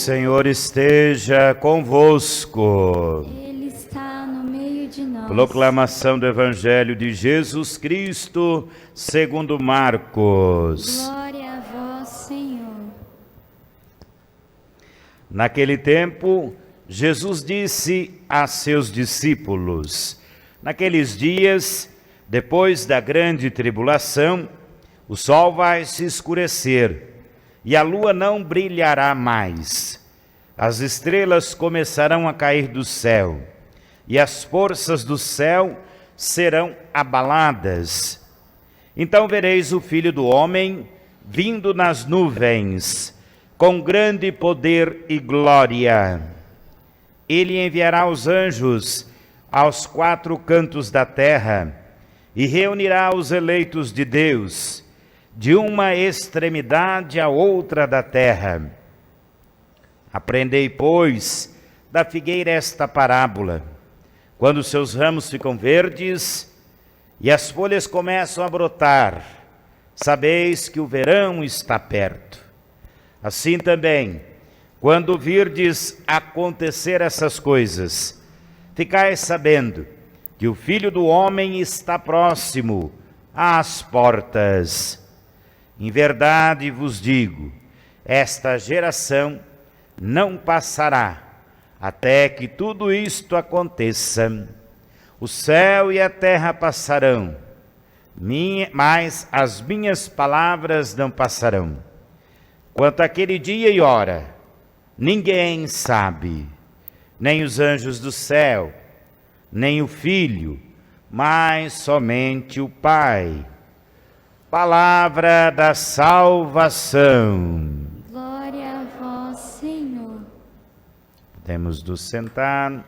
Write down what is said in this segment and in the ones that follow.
Senhor esteja convosco. Ele está no meio de nós. Proclamação do Evangelho de Jesus Cristo, segundo Marcos. Glória a vós, Senhor. Naquele tempo, Jesus disse a seus discípulos: naqueles dias, depois da grande tribulação, o sol vai se escurecer e a lua não brilhará mais. As estrelas começarão a cair do céu e as forças do céu serão abaladas. Então vereis o Filho do Homem vindo nas nuvens, com grande poder e glória. Ele enviará os anjos aos quatro cantos da terra e reunirá os eleitos de Deus, de uma extremidade à outra da terra. Aprendei, pois, da figueira esta parábola. Quando seus ramos ficam verdes e as folhas começam a brotar, sabeis que o verão está perto. Assim também, quando virdes acontecer essas coisas, ficais sabendo que o Filho do Homem está próximo às portas. Em verdade vos digo, esta geração não passará até que tudo isto aconteça. O céu e a terra passarão, mas as minhas palavras não passarão. Quanto àquele dia e hora, ninguém sabe, nem os anjos do céu, nem o Filho, mas somente o Pai. Palavra da salvação. Glória a vós, Senhor. Podemos nos sentar.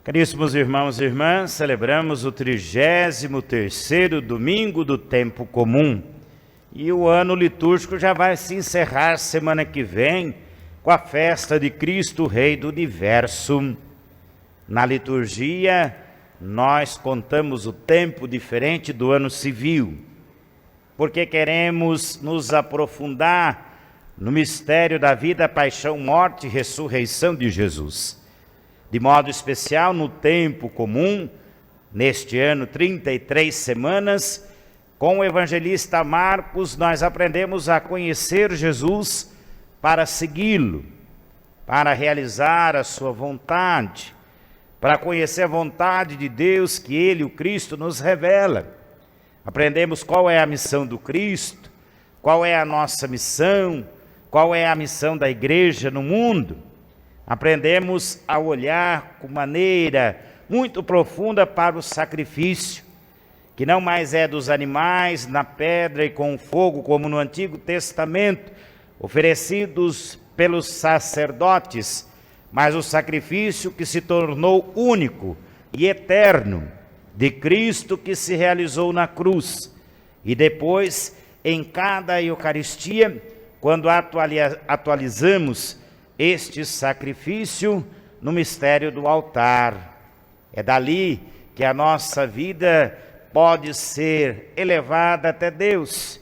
Caríssimos irmãos e irmãs, celebramos o 33º domingo do tempo comum. E o ano litúrgico já vai se encerrar semana que vem, com a festa de Cristo, Rei do Universo. Na liturgia, nós contamos o tempo diferente do ano civil, porque queremos nos aprofundar no mistério da vida, paixão, morte e ressurreição de Jesus. De modo especial, no tempo comum, neste ano, 33 semanas, com o evangelista Marcos, nós aprendemos a conhecer Jesus para segui-lo, para realizar a sua vontade, para conhecer a vontade de Deus que Ele, o Cristo, nos revela. Aprendemos qual é a missão do Cristo, qual é a nossa missão, qual é a missão da igreja no mundo. Aprendemos a olhar com maneira muito profunda para o sacrifício, que não mais é dos animais, na pedra e com fogo, como no Antigo Testamento, oferecidos pelos sacerdotes, mas o sacrifício que se tornou único e eterno, de Cristo que se realizou na cruz. E depois, em cada Eucaristia, quando atualizamos este sacrifício no mistério do altar, é dali que a nossa vida pode ser elevada até Deus.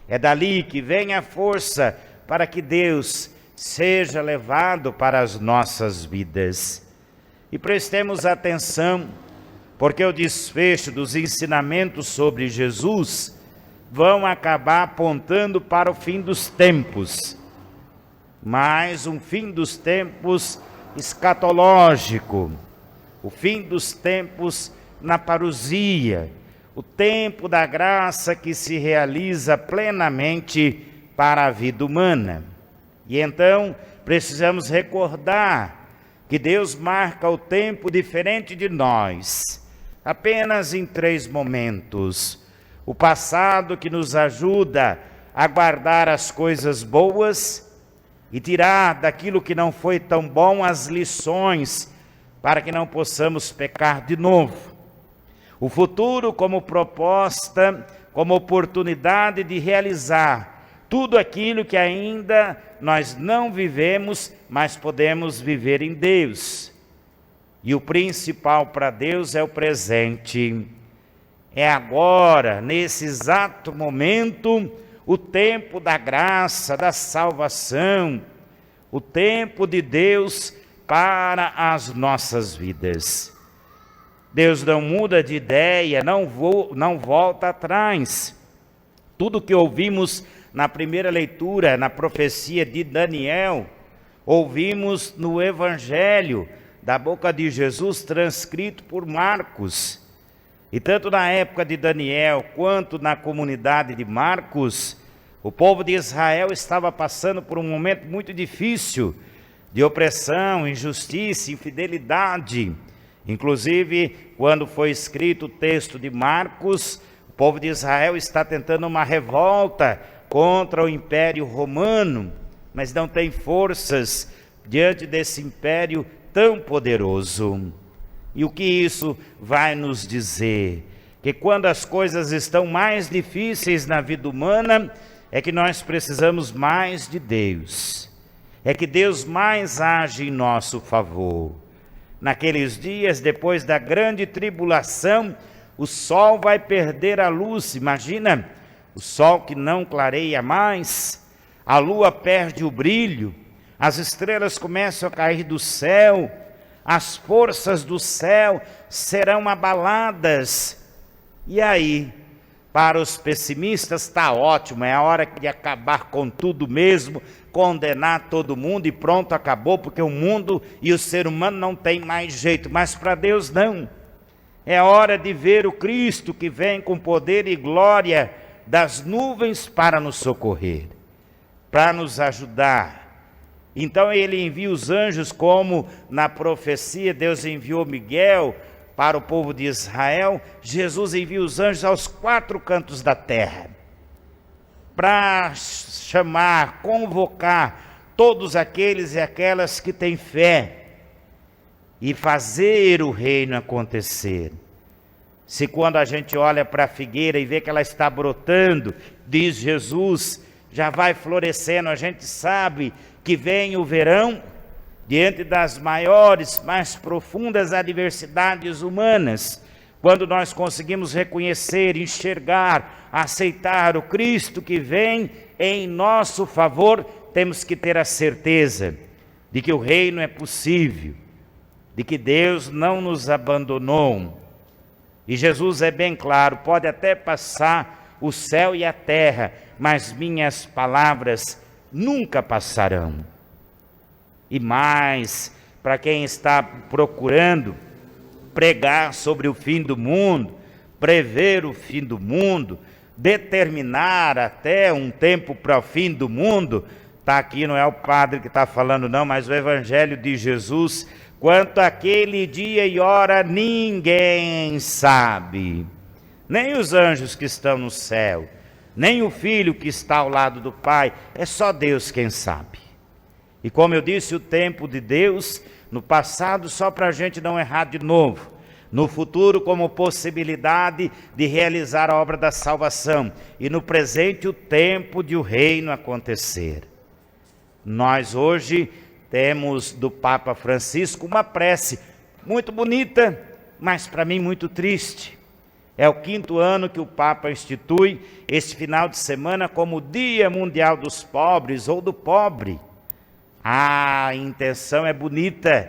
É dali que vem a força para que Deus seja levado para as nossas vidas. E prestemos atenção, porque o desfecho dos ensinamentos sobre Jesus vão acabar apontando para o fim dos tempos, mas um fim dos tempos escatológico, o fim dos tempos na parousia, o tempo da graça que se realiza plenamente para a vida humana. E então precisamos recordar que Deus marca o tempo diferente de nós, apenas em 3 momentos. O passado, que nos ajuda a guardar as coisas boas e tirar daquilo que não foi tão bom as lições, para que não possamos pecar de novo. O futuro como proposta, como oportunidade de realizar tudo aquilo que ainda nós não vivemos, mas podemos viver em Deus. E o principal para Deus é o presente. É agora, nesse exato momento, o tempo da graça, da salvação, o tempo de Deus para as nossas vidas. Deus não muda de ideia, não volta atrás. Tudo que ouvimos na primeira leitura, na profecia de Daniel, ouvimos no Evangelho, da boca de Jesus, transcrito por Marcos. E tanto na época de Daniel, quanto na comunidade de Marcos, o povo de Israel estava passando por um momento muito difícil, de opressão, injustiça, infidelidade. Inclusive, quando foi escrito o texto de Marcos, o povo de Israel está tentando uma revolta contra o Império Romano, mas não tem forças diante desse império tão poderoso. E o que isso vai nos dizer? Que quando as coisas estão mais difíceis na vida humana, é que nós precisamos mais de Deus. É que Deus mais age em nosso favor. Naqueles dias, depois da grande tribulação, o sol vai perder a luz. Imagina, o sol que não clareia mais, a lua perde o brilho, as estrelas começam a cair do céu, as forças do céu serão abaladas. E aí, para os pessimistas está ótimo, é a hora de acabar com tudo mesmo, condenar todo mundo e pronto, acabou, porque o mundo e o ser humano não tem mais jeito. Mas para Deus não. É hora de ver o Cristo que vem com poder e glória das nuvens para nos socorrer, para nos ajudar. Então ele envia os anjos, como na profecia Deus enviou Miguel para o povo de Israel. Jesus envia os anjos aos 4 cantos da terra, para chamar, convocar todos aqueles e aquelas que têm fé, e fazer o reino acontecer. Se quando a gente olha para a figueira e vê que ela está brotando, diz Jesus, já vai florescendo, a gente sabe que vem o verão, diante das maiores, mais profundas adversidades humanas, quando nós conseguimos reconhecer, enxergar, aceitar o Cristo que vem em nosso favor, temos que ter a certeza de que o reino é possível, de que Deus não nos abandonou. E Jesus é bem claro, pode até passar o céu e a terra, mas minhas palavras nunca passarão. E mais, para quem está procurando pregar sobre o fim do mundo, prever o fim do mundo, determinar até um tempo para o fim do mundo, está aqui, não é o padre que está falando não, mas o Evangelho de Jesus, quanto àquele dia e hora ninguém sabe, nem os anjos que estão no céu, nem o Filho que está ao lado do Pai, é só Deus quem sabe. E como eu disse, o tempo de Deus, no passado, só para a gente não errar de novo, no futuro como possibilidade de realizar a obra da salvação, e no presente o tempo de o reino acontecer. Nós hoje temos do Papa Francisco uma prece muito bonita, mas para mim muito triste. É o 5º ano que o Papa institui esse final de semana como Dia Mundial dos Pobres ou do Pobre. A intenção é bonita,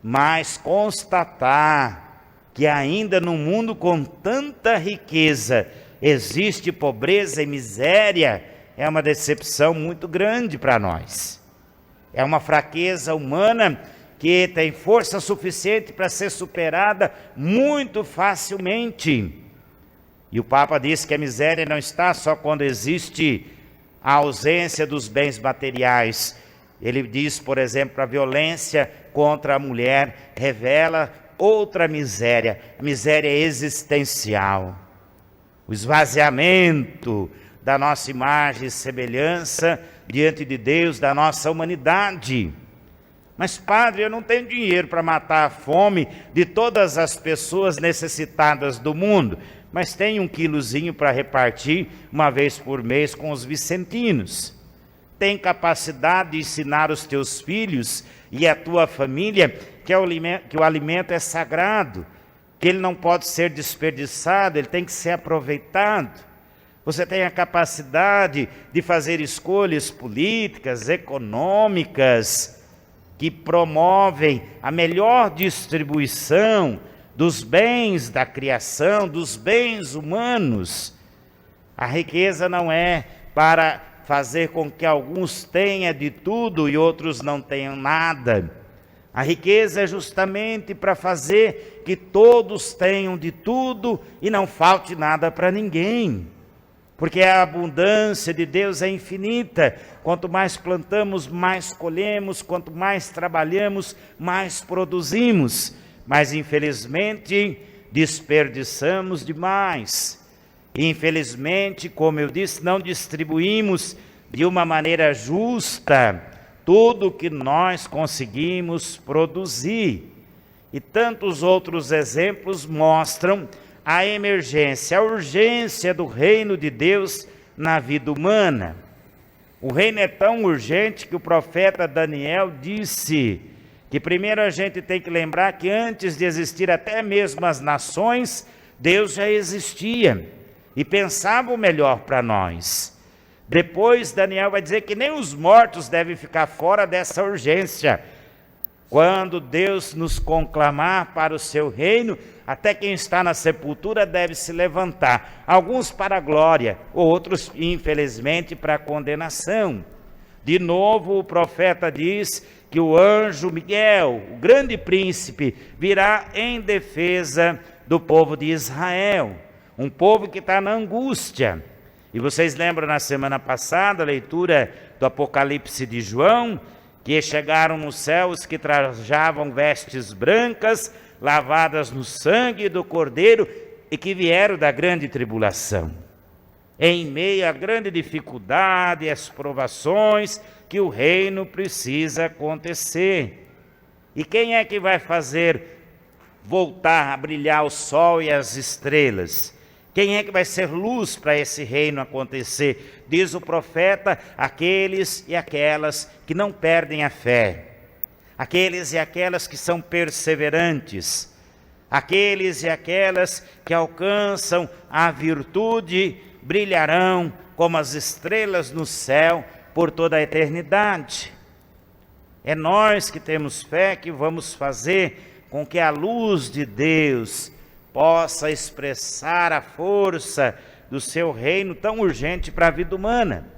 mas constatar que ainda num mundo com tanta riqueza existe pobreza e miséria é uma decepção muito grande para nós. É uma fraqueza humana que tem força suficiente para ser superada muito facilmente. E o Papa diz que a miséria não está só quando existe a ausência dos bens materiais. Ele diz, por exemplo, a violência contra a mulher revela outra miséria, a miséria existencial. O esvaziamento da nossa imagem e semelhança diante de Deus, da nossa humanidade. Mas padre, eu não tenho dinheiro para matar a fome de todas as pessoas necessitadas do mundo, mas tenho 1 quilozinho para repartir uma vez por mês com os vicentinos. Tem capacidade de ensinar os teus filhos e a tua família que o alimento é sagrado, que ele não pode ser desperdiçado, ele tem que ser aproveitado. Você tem a capacidade de fazer escolhas políticas, econômicas, que promovem a melhor distribuição dos bens da criação, dos bens humanos. A riqueza não é para fazer com que alguns tenham de tudo e outros não tenham nada. A riqueza é justamente para fazer que todos tenham de tudo e não falte nada para ninguém. Porque a abundância de Deus é infinita. Quanto mais plantamos, mais colhemos. Quanto mais trabalhamos, mais produzimos. Mas infelizmente desperdiçamos demais. Infelizmente, como eu disse, não distribuímos de uma maneira justa tudo que nós conseguimos produzir. E tantos outros exemplos mostram a emergência, a urgência do reino de Deus na vida humana. O reino é tão urgente que o profeta Daniel disse que primeiro a gente tem que lembrar que antes de existir até mesmo as nações, Deus já existia e pensava o melhor para nós. Depois Daniel vai dizer que nem os mortos devem ficar fora dessa urgência. Quando Deus nos conclamar para o seu reino, até quem está na sepultura deve se levantar. Alguns para a glória, outros, infelizmente, para a condenação. De novo, o profeta diz que o anjo Miguel, o grande príncipe, virá em defesa do povo de Israel. Um povo que está na angústia. E vocês lembram na semana passada, a leitura do Apocalipse de João, que chegaram nos céus que trajavam vestes brancas, lavadas no sangue do Cordeiro, e que vieram da grande tribulação. Em meio à grande dificuldade e às provações que o reino precisa acontecer. E quem é que vai fazer voltar a brilhar o sol e as estrelas? Quem é que vai ser luz para esse reino acontecer? Diz o profeta, aqueles e aquelas que não perdem a fé, aqueles e aquelas que são perseverantes, aqueles e aquelas que alcançam a virtude, brilharão como as estrelas no céu por toda a eternidade. É nós que temos fé que vamos fazer com que a luz de Deus possa expressar a força do seu reino tão urgente para a vida humana.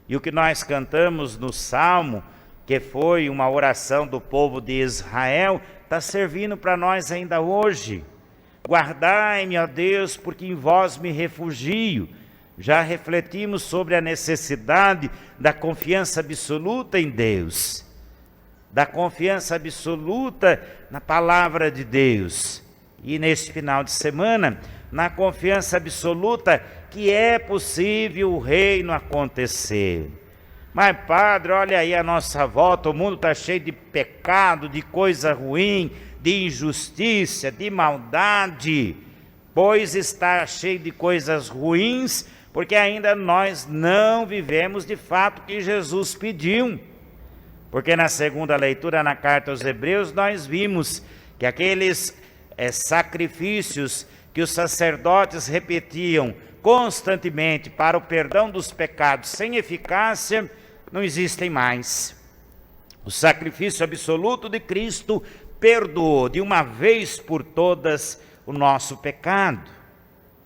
E o que nós cantamos no Salmo, que foi uma oração do povo de Israel, está servindo para nós ainda hoje. Guardai-me, ó Deus, porque em vós me refugio. Já refletimos sobre a necessidade da confiança absoluta em Deus, da confiança absoluta na palavra de Deus. E neste final de semana, na confiança absoluta que é possível o reino acontecer. Mas padre, olha aí a nossa volta, o mundo está cheio de pecado, de coisa ruim, de injustiça, de maldade. Pois está cheio de coisas ruins, porque ainda nós não vivemos de fato o que Jesus pediu. Porque na segunda leitura, na carta aos Hebreus, nós vimos que aqueles sacrifícios que os sacerdotes repetiam constantemente para o perdão dos pecados sem eficácia, não existem mais. O sacrifício absoluto de Cristo perdoou de uma vez por todas o nosso pecado.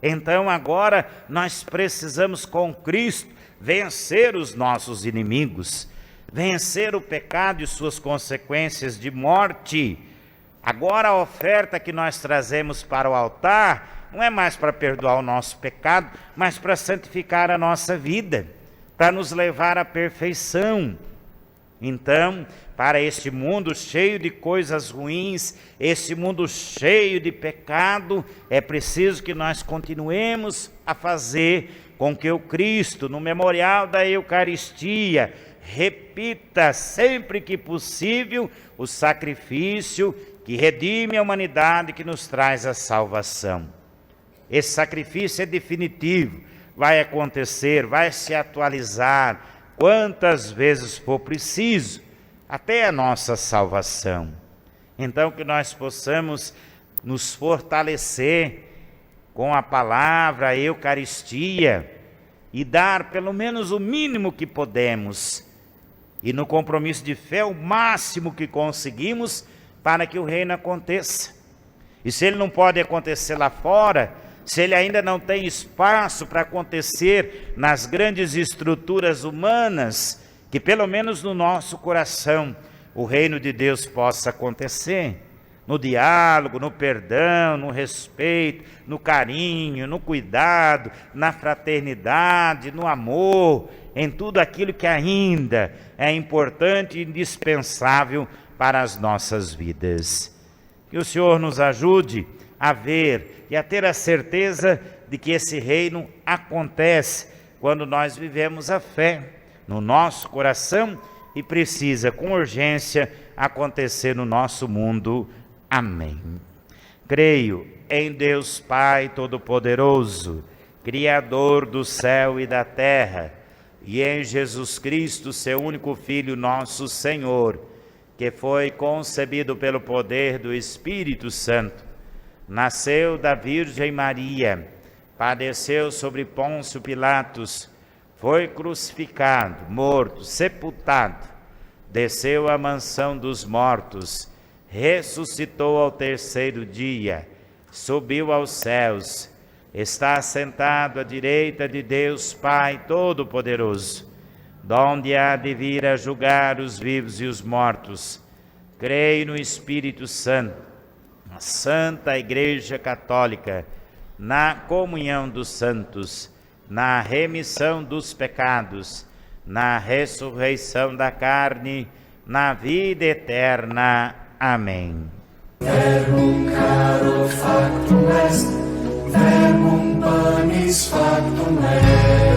Então agora nós precisamos com Cristo vencer os nossos inimigos, vencer o pecado e suas consequências de morte. Agora a oferta que nós trazemos para o altar não é mais para perdoar o nosso pecado, mas para santificar a nossa vida, para nos levar à perfeição. Então, para este mundo cheio de coisas ruins, este mundo cheio de pecado, é preciso que nós continuemos a fazer com que o Cristo, no memorial da Eucaristia, repita sempre que possível o sacrifício que redime a humanidade, que nos traz a salvação. Esse sacrifício é definitivo, vai acontecer, vai se atualizar quantas vezes for preciso, até a nossa salvação. Então que nós possamos nos fortalecer com a palavra, a Eucaristia, e dar pelo menos o mínimo que podemos, e no compromisso de fé o máximo que conseguimos para que o reino aconteça. E se ele não pode acontecer lá fora, se ele ainda não tem espaço para acontecer nas grandes estruturas humanas, que pelo menos no nosso coração o reino de Deus possa acontecer, no diálogo, no perdão, no respeito, no carinho, no cuidado, na fraternidade, no amor, em tudo aquilo que ainda é importante e indispensável para as nossas vidas. Que o Senhor nos ajude a ver e a ter a certeza de que esse reino acontece quando nós vivemos a fé no nosso coração e precisa com urgência acontecer no nosso mundo. Amém. Creio em Deus Pai Todo-Poderoso, Criador do céu e da terra, e em Jesus Cristo, seu único Filho, nosso Senhor, que foi concebido pelo poder do Espírito Santo, nasceu da Virgem Maria, padeceu sobre Pôncio Pilatos, foi crucificado, morto, sepultado, desceu à mansão dos mortos, ressuscitou ao terceiro dia, subiu aos céus, está assentado à direita de Deus Pai Todo-Poderoso, donde há de vir a julgar os vivos e os mortos. Creio no Espírito Santo, na Santa Igreja Católica, na comunhão dos santos, na remissão dos pecados, na ressurreição da carne, na vida eterna. Amém. Verbum caro factum est, verbum panis factum est.